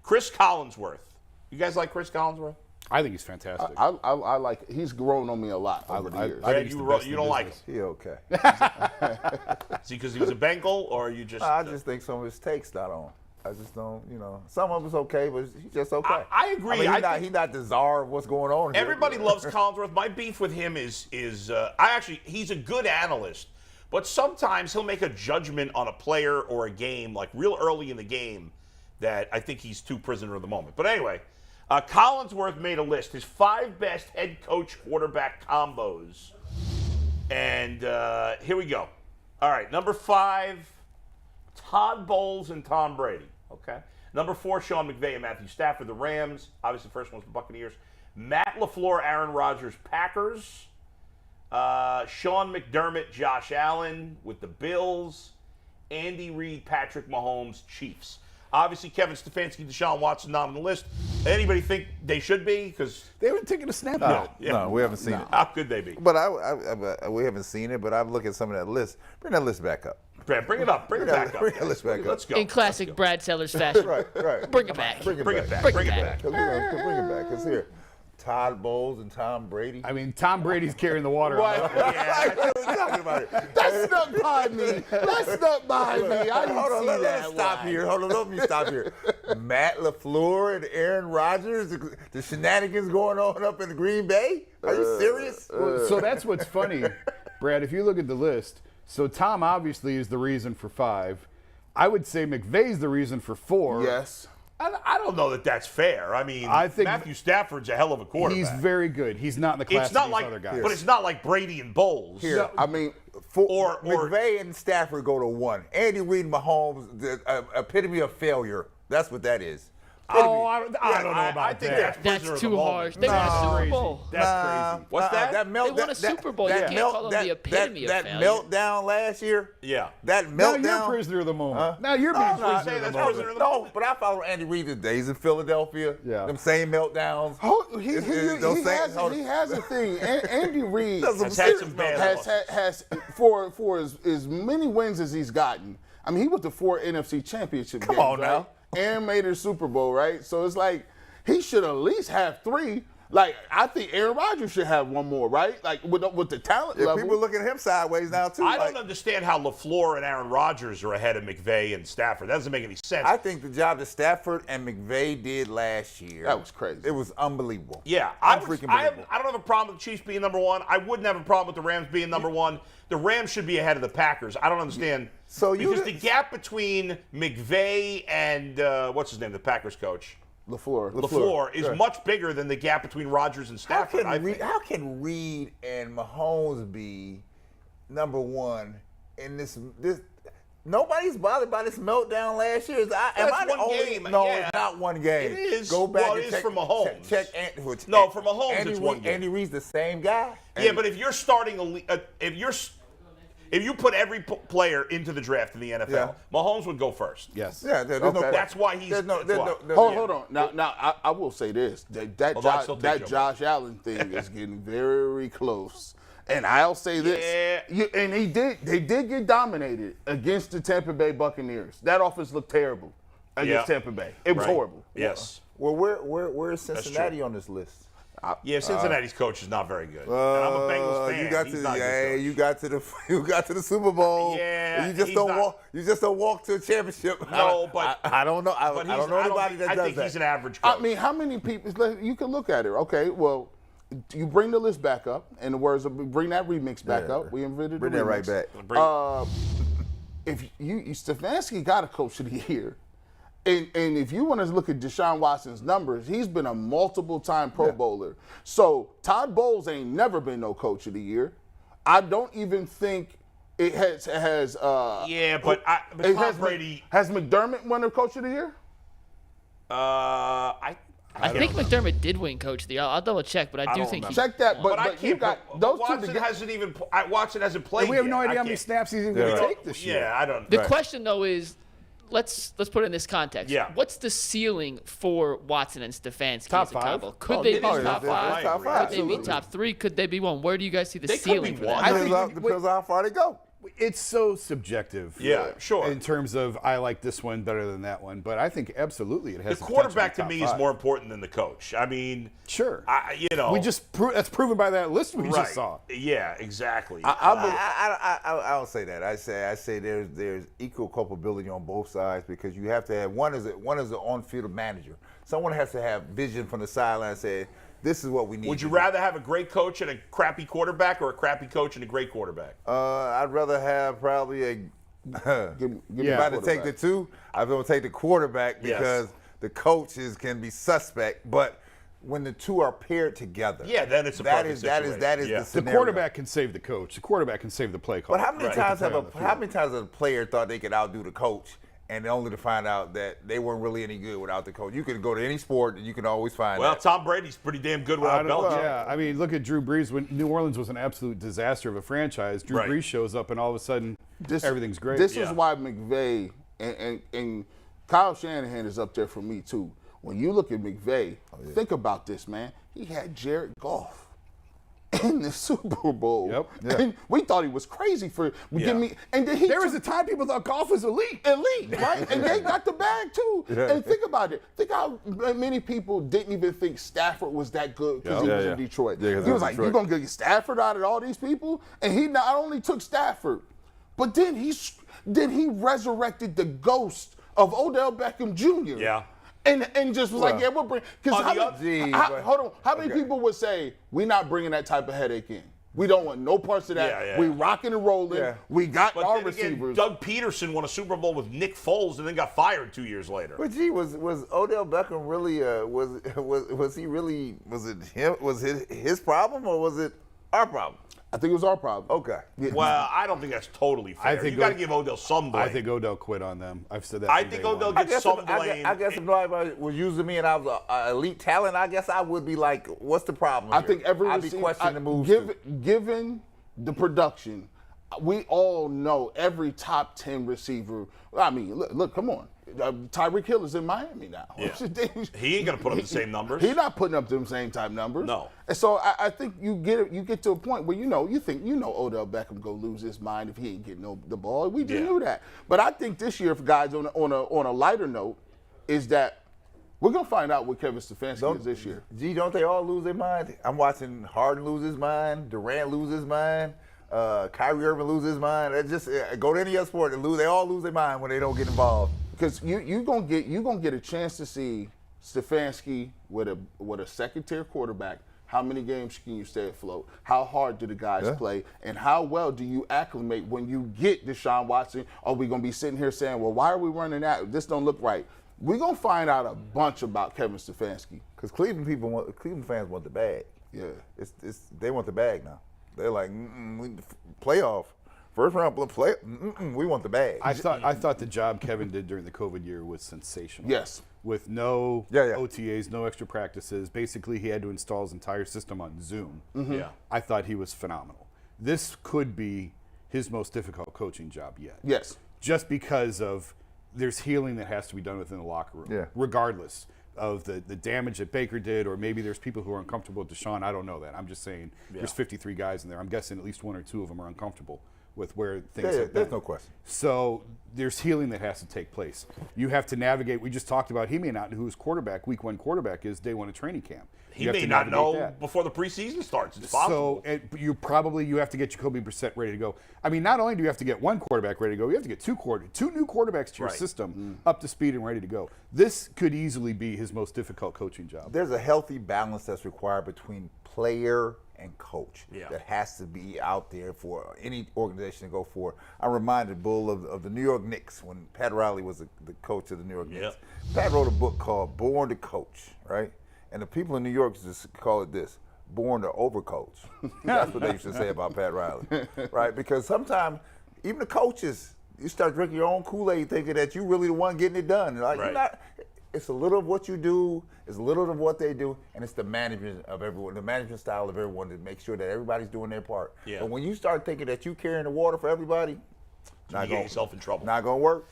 Cris Collinsworth. You guys like Cris Collinsworth? I think he's fantastic. I like. He's grown on me a lot over the years. I think he's the best in You the don't like him? business. He okay. Is he because he was a Bengal, or you just? I just think some of his takes not on. I just don't, some of it's okay, but he's just okay. I agree. I mean, he's not the czar of what's going on here. Everybody loves Collinsworth. My beef with him is he's a good analyst, but sometimes he'll make a judgment on a player or a game like real early in the game that I think he's too prisoner of the moment. But anyway, Collinsworth made a list, his 5 best head coach quarterback combos, and here we go. All right, number 5, Todd Bowles and Tom Brady. Okay. Number 4, Sean McVay and Matthew Stafford, the Rams. Obviously, the first one's the Buccaneers. Matt LaFleur, Aaron Rodgers, Packers. Sean McDermott, Josh Allen with the Bills. Andy Reid, Patrick Mahomes, Chiefs. Obviously, Kevin Stefanski, Deshaun Watson not on the list. Anybody think they should be? Because They haven't taken a snap yet. No, we haven't seen it. how could they be? But we haven't seen it, but I've looked at some of that list. Bring that list back up. Brad, bring it up. Bring it back up. Bring that list back up. Let's go. In classic Brad Sellers fashion. Right. Bring it back. Bring it Bring back. it back. Bring Bring it it back. back. Bring it back. Because here, Todd Bowles and Tom Brady. I mean, Tom Brady's carrying the water. Right. On that. What are we talking about? That's not behind me. That's not behind me. I didn't Hold on, see let that. me stop here. Hold on, let me stop here. Matt LaFleur and Aaron Rodgers, the shenanigans going on up in Green Bay? Are you serious? So that's what's funny, Brad. If you look at the list, so Tom obviously is the reason for 5. I would say McVay's the reason for 4. Yes. I don't know that that's fair. I mean, I think Matthew Stafford's a hell of a quarterback. He's very good. He's not in the class It's not of these like, other guys. but it's not like Brady and Bowles. Here, I mean, Or McVay and Stafford go to 1. Andy Reid, Mahomes, the epitome of failure. That's what that is. Oh, I don't know about I think that. that's That's too harsh. They won a Super Bowl. That's crazy. What's that? That They won a Super Bowl. You can't call them the epitome of that failure. meltdown last year. Yeah. That Now meltdown. you're prisoner of the moment. Now you're being I'm not. prisoner of the that's moment. prisoner of the No, moment. but I follow Andy Reid the days in Philadelphia. Yeah. Them same meltdowns. he has a thing. Andy Reid That's some Has had serious some bad meltdowns. has for as many wins as he's gotten. I mean, he went to 4 NFC championship games. on right? now. And made a Super Bowl, right? So it's like he should at least have 3. Like, I think Aaron Rodgers should have 1 more, right? Like, with the talent Yeah, level. people looking at him sideways now, too. I Like, don't understand how LaFleur and Aaron Rodgers are ahead of McVay and Stafford. That doesn't make any sense. I think the job that Stafford and McVay did last year. That was crazy. It was unbelievable. Yeah, I don't unbelievable. have a problem with the Chiefs being number 1. I wouldn't have a problem with the Rams being number 1. The Rams should be ahead of the Packers. I don't understand. Because the gap between McVay and what's his name, the Packers coach, LaFleur is much bigger than the gap between Rodgers and Stafford. How can Reid and Mahomes be number 1 in this? Nobody's bothered by this meltdown last year. Am I the one only? game, No, yeah. it's not one game. It is. Go back Well, and it is check, for Mahomes. Check No, for Mahomes, Andy it's one Reid, game. Andy Reid's the same guy. Yeah, but if you're starting if you put every player into the draft in the NFL, Yeah. Mahomes would go first. Yes. Yeah, there's no Okay. question. That's why he's. There's no. Hold on. Now I will say this: that Although I still take Joe Josh Allen thing is getting very close. And I'll say this: and they did get dominated against the Tampa Bay Buccaneers. That offense looked terrible against Tampa Bay. It was horrible. Yes. Well, where is Cincinnati on this list? Yeah, Cincinnati's coach is not very good. And I'm a Bengals fan. You got He's to not a good coach. you got to the Super Bowl. Yeah, you just he's don't not- walk. You just don't walk to a championship. No, but I don't know. I but don't know anybody that I does think that. he's an average coach. I mean, how many people? You can look at it. Okay, well, you bring the list back up. In the words of bring that remix back up. We invented Bring the that right remix. back. If Stefanski got a coach of the year, and if you want to look at Deshaun Watson's numbers, he's been a multiple-time Pro Bowler. So Todd Bowles ain't never been no coach of the year. I don't even think it has. Yeah, but Tom Brady. Has McDermott won a coach of the year? I think McDermott did win Coach of the Year. I'll double check, but I do think he. Check that, But I but you can't. got those Watson two together. hasn't even. Watson hasn't played. And we have no yet. idea I how many can't- snaps he's even going to take this year. Yeah, I don't. The question though is, let's put it in this context. Yeah. What's the ceiling for Watson and Stefanski Top as a 5. combo? Could they be top they're 5? top 5. Could they be top 3? Could they be 1? Where do you guys see the They could ceiling be for one. that? I think Depends on how far they go. It's so subjective. Yeah, sure. In terms of I like this one better than that one, but I think absolutely it has The the quarterback to potential me be top is five. more important than the coach. I mean, Sure. we That's proven by that list we just saw. Yeah, exactly. I don't say that. I say there's equal culpability on both sides because you have to have one is an on-field manager. Someone has to have vision from the sideline and say, this is what we need. Would you rather have a great coach and a crappy quarterback, or a crappy coach and a great quarterback? I'd rather have probably a. Give If I had to take the two, I'm going to take the quarterback because the coaches can be suspect, but when the two are paired together, then it's a that perfect is situation. the The scenario. quarterback can save the coach. The quarterback can save the play call. But how many times Put the play on the how field. many times has a player thought they could outdo the coach, and only to find out that they weren't really any good without the coach? You can go to any sport and you can always find Well, that. Tom Brady's pretty damn good I without don't- Belichick. yeah, I mean, look at Drew Brees. When New Orleans was an absolute disaster of a franchise, Drew Right. Brees shows up and all of a sudden everything's great. This is why McVay and Kyle Shanahan is up there for me too. When you look at McVay, think about this, man. He had Jared Goff in the Super Bowl. Yep. And we thought he was crazy for giving me. And then There was a time people thought golf was elite. right? And they got the bag too. And think about it. Think how many people didn't even think Stafford was that good because he was in Detroit. Yeah, 'cause he he was was like, Detroit. "You're gonna get Stafford out of all these people?" And he not only took Stafford, but then he resurrected the ghost of Odell Beckham Jr. Yeah. And just was like, yeah, we'll bring. Because On the other- hold on, how many people would say we're not bringing that type of headache in? We don't want no parts of that. Yeah. We rocking and rolling. Yeah. We got But our then again, receivers. Doug Peterson won a Super Bowl with Nick Foles and then got fired 2 years later. But gee, was Odell Beckham really was he really was it his problem or was it our problem? I think it was our problem. Okay. Yeah. Well, I don't think that's totally fair. I think You got to give Odell some blame. I think Odell quit on them. I've said that. I from think day Odell one. gets some blame. I guess if nobody was using me and I was an elite talent, I guess I would be like, what's the problem I here? think every I'd be receiver, questioning the moves too. given the production, we all know every top 10 receiver. I mean, look, come on. Tyreek Hill is in Miami now. Yeah. He ain't gonna put up the same numbers. He's not putting up them same type numbers. No. And so I think you get to a point where you think Odell Beckham go lose his mind if he ain't getting the ball. We just knew that. But I think this year, for guys on a lighter note, is that we're gonna find out what Kevin Stefanski is this year. Gee, don't they all lose their mind? I'm watching Harden lose his mind, Durant lose his mind, Kyrie Irving lose his mind. It's just go to any other sport and lose. They all lose their mind when they don't get involved. Because you gonna get a chance to see Stefanski with a second tier quarterback. How many games can you stay afloat? How hard do the guys play? And how well do you acclimate when you get Deshaun Watson? Are we gonna be sitting here saying, well, why are we running that? This don't look right. We're gonna find out a bunch about Kevin Stefanski. Because Cleveland fans want the bag. Yeah. They want the bag now. They're like, playoff, first round play. We want the bag. I thought the job Kevin did during the COVID year was sensational. Yes. With no Yeah. OTAs, no extra practices. Basically, he had to install his entire system on Zoom. Yeah. I thought he was phenomenal. This could be his most difficult coaching job yet. Yes. Just because of there's healing that has to be done within the locker room. Yeah. Regardless of the damage that Baker did, or maybe there's people who are uncomfortable with Deshaun. I don't know that. I'm just saying there's 53 guys in there. I'm guessing at least one or two of them are uncomfortable with where things have there's been. no question. So there's healing that has to take place. You have to navigate. We just talked about he may not know who his quarterback, week one quarterback is day one of training camp. He You have may to not navigate know that. before the preseason starts. It's possible. So you have to get Jacoby Brissett ready to go. I mean, not only do you have to get one quarterback ready to go, you have to get two new quarterbacks to your Right. system up to speed and ready to go. This could easily be his most difficult coaching job. There's a healthy balance that's required between player and coach that has to be out there for any organization to go for. I'm reminded, Bull, of the New York Knicks when Pat Riley was the coach of the New York Knicks. Pat wrote a book called Born to Coach, right? And the people in New York just call it this, born to overcoach. That's what they used to say about Pat Riley, right? Because sometimes even the coaches, you start drinking your own Kool-Aid thinking that you're really the one getting it done. Like, you're not. It's a little of what you do, it's a little of what they do, and it's the management of everyone, the management style of everyone to make sure that everybody's doing their part. Yeah. But when you start thinking that you carrying the water for everybody, You get yourself in trouble. Not gonna work.